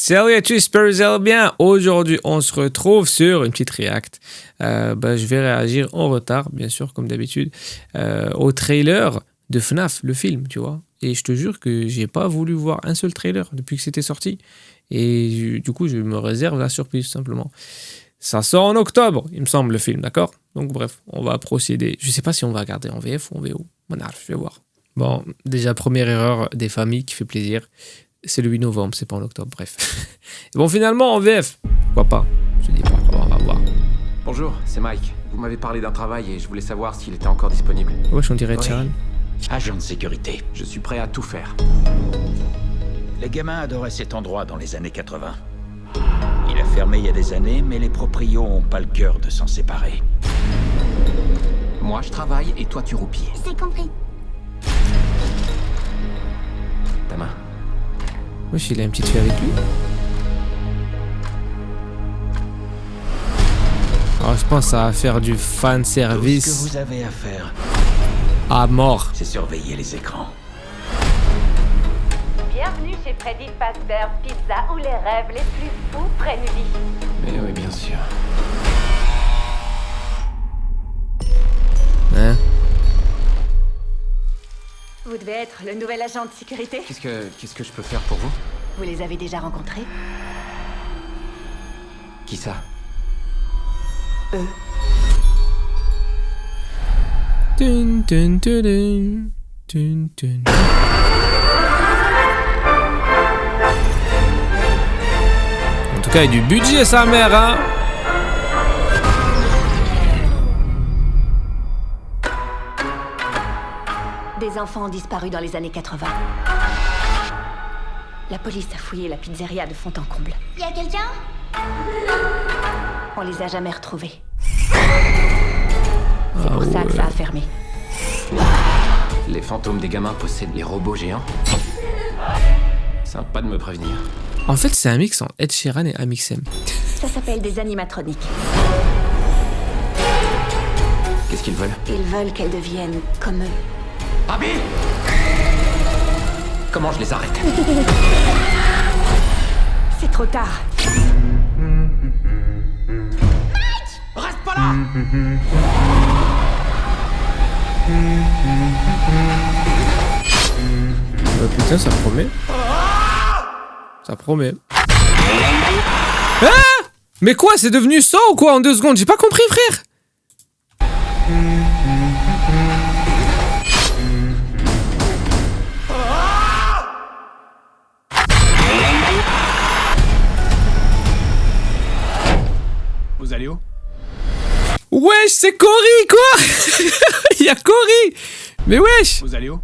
Salut à tous, j'espère que vous allez bien. Aujourd'hui, on se retrouve sur une petite react. Je vais réagir en retard, bien sûr, comme d'habitude, au trailer de FNAF, le film, tu vois. Et je te jure que j'ai pas voulu voir un seul trailer depuis que c'était sorti. Et du coup, je me réserve la surprise, simplement. Ça sort en octobre, il me semble, le film, d'accord? Donc bref, on va procéder. Je sais pas si on va regarder en VF ou en VO. Je vais voir. Bon, déjà, première erreur des familles qui fait plaisir. C'est le 8 novembre, c'est pas en octobre, bref. Bon, finalement, en VF, pourquoi pas? Je dis pas, on va voir. Bonjour, c'est Mike. Vous m'avez parlé d'un travail et je voulais savoir s'il était encore disponible. Wesh, on dirait Sharon. Agent de sécurité. Je suis prêt à tout faire. Les gamins adoraient cet endroit dans les années 80. Il a fermé il y a des années, mais les proprios ont pas le cœur de s'en séparer. Moi, je travaille et toi, tu roupies. C'est compris. Ta main. Wesh, il a une petite fille avec lui. Alors, je pense que ça va faire du fan Tout ce que service vous avez à faire, à mort. c'est surveiller les écrans. Bienvenue chez Freddy's Fazbear's Pizza où les rêves les plus fous prennent vie. Mais oui, bien sûr. Hein? Vous devez être le nouvel agent de sécurité. Qu'est-ce que je peux faire pour vous? Vous les avez déjà rencontrés? Qui ça? Dun, dun, dun, dun. Dun, dun. En tout cas, il y a du budget, sa mère, hein? Des enfants ont disparu dans les années 80. La police a fouillé la pizzeria de fond en comble. Y a quelqu'un? On les a jamais retrouvés. Ah C'est pour ça que ça a fermé. Les fantômes des gamins possèdent les robots géants? Sympa de me prévenir. En fait, c'est un mix entre Ed Sheeran et Amixem. Ça s'appelle des animatroniques. Qu'est-ce qu'ils veulent? Ils veulent qu'elles deviennent comme eux. Abby! Comment je les arrête? C'est trop tard. Reste pas là! Putain, ça promet. Ça promet. Ah! Mais quoi, c'est devenu ça ou quoi en 2 secondes? J'ai pas compris, frère. Vous allez où? Wesh, c'est Cory, quoi. Il y a Cory. Mais wesh. Vous allez où?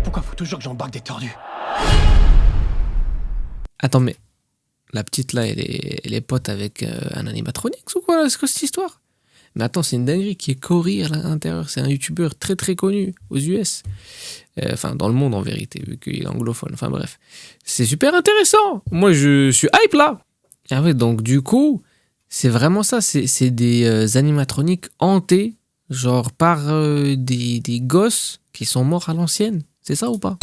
Pourquoi faut toujours que j'embarque des tordus? Attends, mais la petite là, elle est pote avec un animatronics ou quoi? C'est quoi cette histoire? Mais attends, c'est une dinguerie qui est Cory à l'intérieur. C'est un youtubeur très très connu aux US. Enfin, dans le monde en vérité, vu qu'il est anglophone. Enfin bref. C'est super intéressant. Moi, je suis hype là. Ah ouais, donc du coup, c'est vraiment ça. C'est des animatroniques hantés, genre par des gosses qui sont morts à l'ancienne. C'est ça ou pas?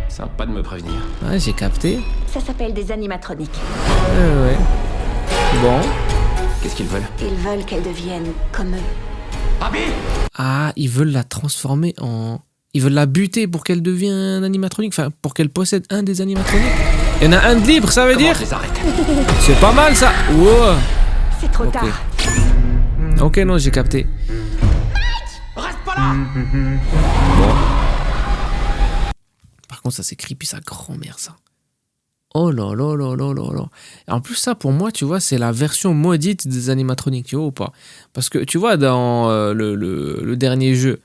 Sympa de me prévenir. Ouais, j'ai capté. Ça s'appelle des animatroniques. Ouais. Bon. Qu'est-ce qu'ils veulent? Ils veulent qu'elles deviennent comme eux. Abby! Ah, ils veulent la transformer en... Ils veulent la buter pour qu'elle devienne un animatronique. Enfin, pour qu'elle possède un des animatroniques. Il y en a un de libre, ça veut Comment dire? je les arrête? C'est pas mal, ça. Wow. C'est trop Ok. tard. Ok, non, j'ai capté. Reste pas là! Bon. Par contre, ça c'est creepy, sa grand-mère, ça. Oh là là là là là là. Et en plus, ça, pour moi, tu vois, c'est la version maudite des animatroniques, tu vois ou pas? Parce que, tu vois, dans le dernier jeu,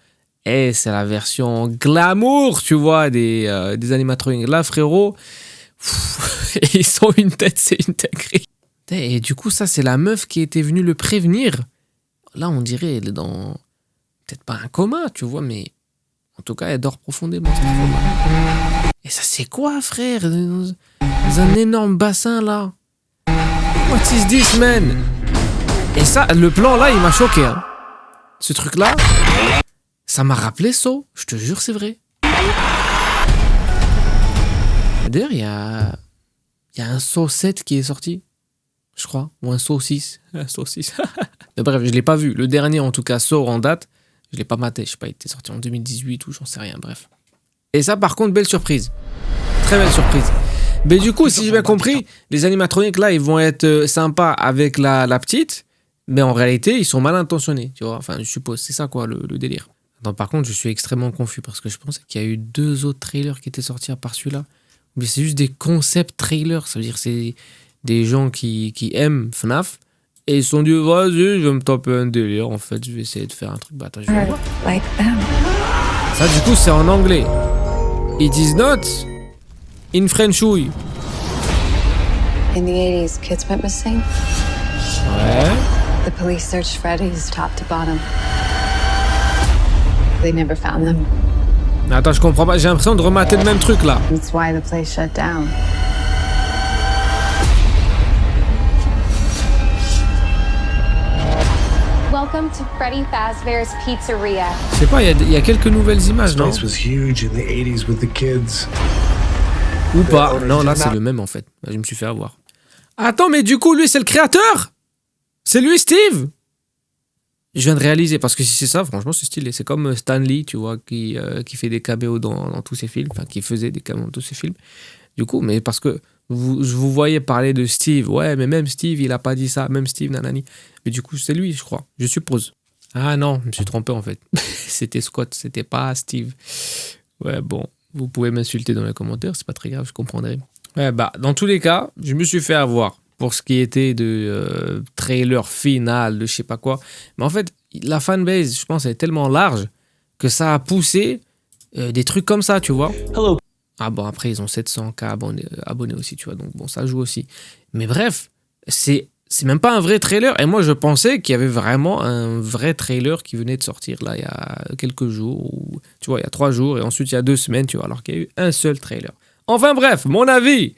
c'est la version glamour, tu vois, des animatroniques. Là, frérot, ils sont une tête, c'est une dinguerie. Et du coup, ça, c'est la meuf qui était venue le prévenir. Là, on dirait, elle est dans... Peut-être pas un coma, tu vois, mais... En tout cas, elle dort profondément, cette femme. Et ça, c'est quoi, frère? Dans un énorme bassin, là. What is this, man? Et ça, le plan, là, il m'a choqué. Hein. Ce truc-là, ça m'a rappelé So. Je te jure, c'est vrai. D'ailleurs, il y a un Saw 7 qui est sorti, je crois, ou un Saw 6. Un Saw 6. Mais bref, je l'ai pas vu. Le dernier, en tout cas, Saw en date, je l'ai pas maté. Je sais pas, il était sorti en 2018 ou j'en sais rien, bref. Et ça, par contre, belle surprise. Très belle surprise. Mais du coup, si j'ai bien compris, les animatroniques là, ils vont être sympas avec la petite, mais en réalité, ils sont mal intentionnés, tu vois. Enfin, je suppose, c'est ça quoi le délire. Attends, par contre, je suis extrêmement confus parce que je pensais qu'il y a eu 2 autres trailers qui étaient sortis à part celui-là. Mais c'est juste des concept trailers, ça veut dire c'est des gens qui aiment FNAF et ils se sont dit vas-y, je vais me taper un délire en fait, je vais essayer de faire un truc. Bah attends, je vais voir. Like them. Ça du coup, c'est en anglais. It is not in Frenchouille. In the 80s, kids went missing. Ouais. The police searched Freddy's top to bottom. They never found them. Mais attends, je comprends pas, j'ai l'impression de remater le même truc là. That's why the place shut down. Welcome to Freddy Fazbear's Pizzeria. Je sais pas, il y a quelques nouvelles images, non? Place was huge in the 80s with the kids. Ou pas. Non, là, c'est le même en fait. Je me suis fait avoir. Attends, mais du coup, lui, c'est le créateur? C'est lui, Steve? Je viens de réaliser, parce que si c'est ça, franchement, c'est stylé. C'est comme Stan Lee, tu vois, qui fait des caméos dans tous ses films. Enfin, qui faisait des caméos dans tous ses films. Du coup, mais parce que je vous voyais parler de Steve. Ouais, mais même Steve, il a pas dit ça. Même Steve, nanani. Mais du coup, c'est lui, je crois. Je suppose. Ah non, je me suis trompé en fait. C'était Scott, c'était pas Steve. Ouais, bon. Vous pouvez m'insulter dans les commentaires, c'est pas très grave, je comprendrai. Ouais, bah, dans tous les cas, je me suis fait avoir pour ce qui était de trailer final, de je sais pas quoi. Mais en fait, la fanbase, je pense, elle est tellement large que ça a poussé des trucs comme ça, tu vois. Hello. Ah bon, après, ils ont 700K abonnés aussi, tu vois. Donc bon, ça joue aussi. Mais bref, c'est même pas un vrai trailer. Et moi, je pensais qu'il y avait vraiment un vrai trailer qui venait de sortir là, il y a quelques jours. Ou, tu vois, il y a 3 jours. Et ensuite, il y a 2 semaines, tu vois. Alors qu'il y a eu un seul trailer. Enfin bref, mon avis.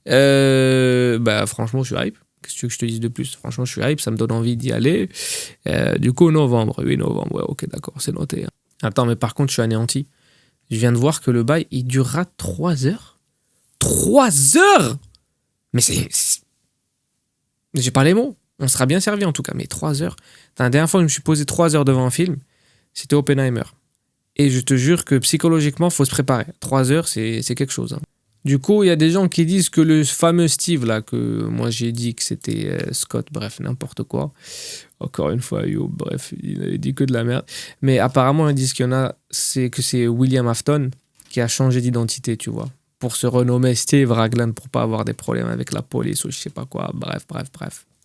Bah, franchement, je suis hype. Qu'est-ce que tu veux que je te dise de plus? Franchement, je suis hype. Ça me donne envie d'y aller. Du coup, novembre. 8 novembre. Ouais, ok, d'accord, c'est noté. Hein. Attends, mais par contre, je suis anéanti. Je viens de voir que le bail, il durera 3 heures. 3 heures! Mais c'est... J'ai pas les mots. On sera bien servi en tout cas, mais 3 heures. La dernière fois que je me suis posé 3 heures devant un film, c'était Oppenheimer. Et je te jure que psychologiquement, il faut se préparer. 3 heures, c'est quelque chose. Hein. Du coup, il y a des gens qui disent que le fameux Steve, là, que moi j'ai dit que c'était Scott, bref, n'importe quoi. Encore une fois, bref, il avait dit que de la merde. Mais apparemment, ils disent qu'il y en a, c'est William Afton qui a changé d'identité, tu vois. Pour se renommer Steve Raglan pour pas avoir des problèmes avec la police ou je sais pas quoi. Bref.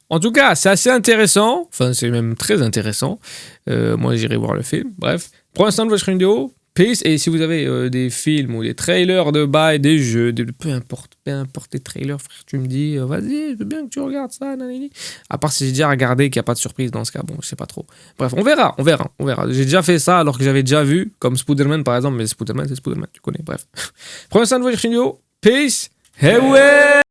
En tout cas, c'est assez intéressant. Enfin, c'est même très intéressant. Moi, j'irai voir le film. Bref. Pour l'instant, de votre vidéo. Peace. Et si vous avez des films ou des trailers de bail, des jeux, peu importe les trailers, frère, tu me dis, vas-y, je veux bien que tu regardes ça, nanani. À part si j'ai déjà regardé qu'il n'y a pas de surprise dans ce cas, bon, je sais pas trop. Bref, on verra. J'ai déjà fait ça alors que j'avais déjà vu, comme Spider-Man par exemple, mais Spider-Man, c'est Spider-Man, tu connais, bref. Prenez soin de votre vidéo. Peace. Hey ouais.